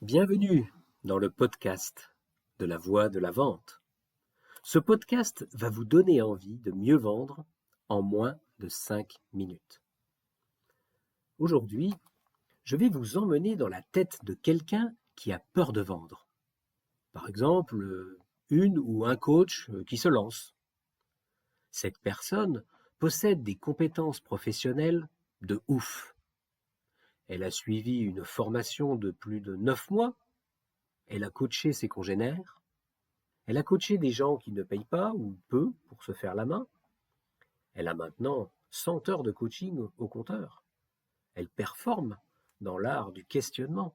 Bienvenue dans le podcast de la voix de la vente. Ce podcast va vous donner envie de mieux vendre en moins de 5 minutes. Aujourd'hui, je vais vous emmener dans la tête de quelqu'un qui a peur de vendre. Par exemple, une ou un coach qui se lance. Cette personne possède des compétences professionnelles de ouf. Elle a suivi une formation de plus de 9 mois. Elle a coaché ses congénères. Elle a coaché des gens qui ne payent pas ou peu pour se faire la main. Elle a maintenant 100 heures de coaching au compteur. Elle performe dans l'art du questionnement.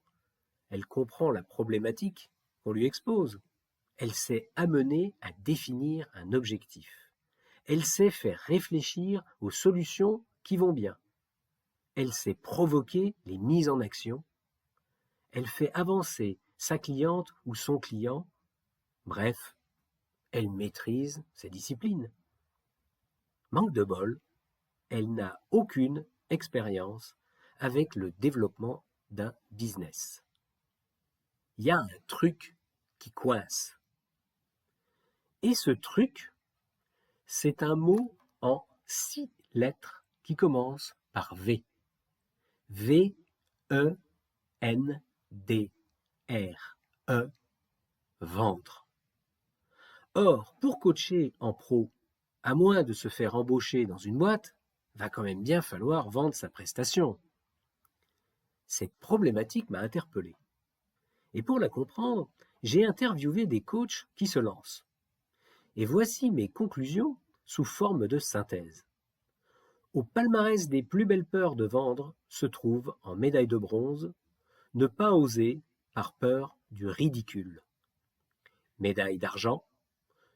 Elle comprend la problématique qu'on lui expose. Elle sait amener à définir un objectif. Elle sait faire réfléchir aux solutions qui vont bien. Elle sait provoquer les mises en action. Elle fait avancer sa cliente ou son client. Bref, elle maîtrise ses disciplines. Manque de bol, elle n'a aucune expérience avec le développement d'un business. Il y a un truc qui coince. Et ce truc, c'est un mot en 6 lettres qui commence par V. V-E-N-D-R-E, vendre. Or, pour coacher en pro, à moins de se faire embaucher dans une boîte, va quand même bien falloir vendre sa prestation. Cette problématique m'a interpellé. Et pour la comprendre, j'ai interviewé des coachs qui se lancent. Et voici mes conclusions sous forme de synthèse. Au palmarès des plus belles peurs de vendre se trouve, en médaille de bronze, ne pas oser par peur du ridicule. Médaille d'argent,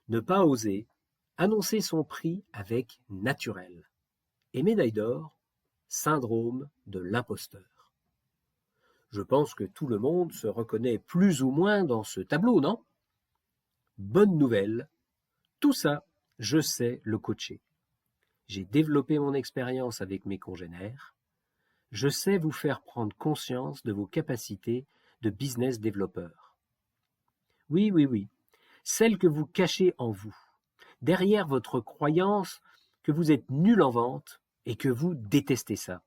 ne pas oser annoncer son prix avec naturel. Et médaille d'or, syndrome de l'imposteur. Je pense que tout le monde se reconnaît plus ou moins dans ce tableau, non? Bonne nouvelle, tout ça, je sais le coacher. J'ai développé mon expérience avec mes congénères. Je sais vous faire prendre conscience de vos capacités de business développeur. Oui, celles que vous cachez en vous, derrière votre croyance que vous êtes nul en vente et que vous détestez ça.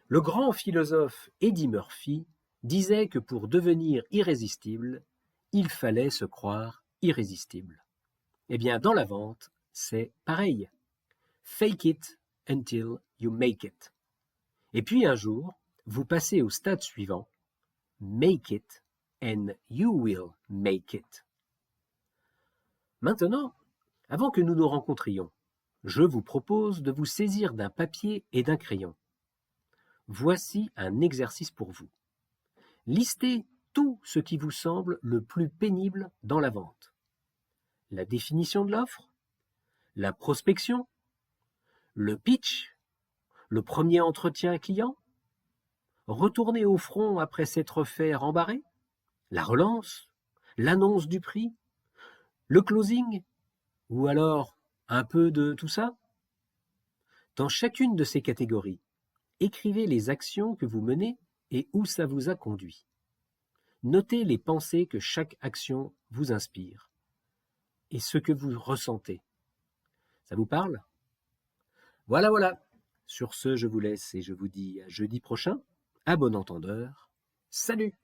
Le grand philosophe Eddie Murphy disait que pour devenir irrésistible, il fallait se croire irrésistible. Eh bien, dans la vente, c'est pareil. Fake it until you make it. Et puis un jour, vous passez au stade suivant. Make it and you will make it. Maintenant, avant que nous nous rencontrions, je vous propose de vous saisir d'un papier et d'un crayon. Voici un exercice pour vous. Listez tout ce qui vous semble le plus pénible dans la vente. La définition de l'offre, la prospection, le pitch, le premier entretien client, retourner au front après s'être fait rembarrer, la relance, l'annonce du prix, le closing, ou alors un peu de tout ça. Dans chacune de ces catégories, écrivez les actions que vous menez et où ça vous a conduit. Notez les pensées que chaque action vous inspire et ce que vous ressentez. Ça vous parle? Voilà. Sur ce, je vous laisse et je vous dis à jeudi prochain. À bon entendeur. Salut!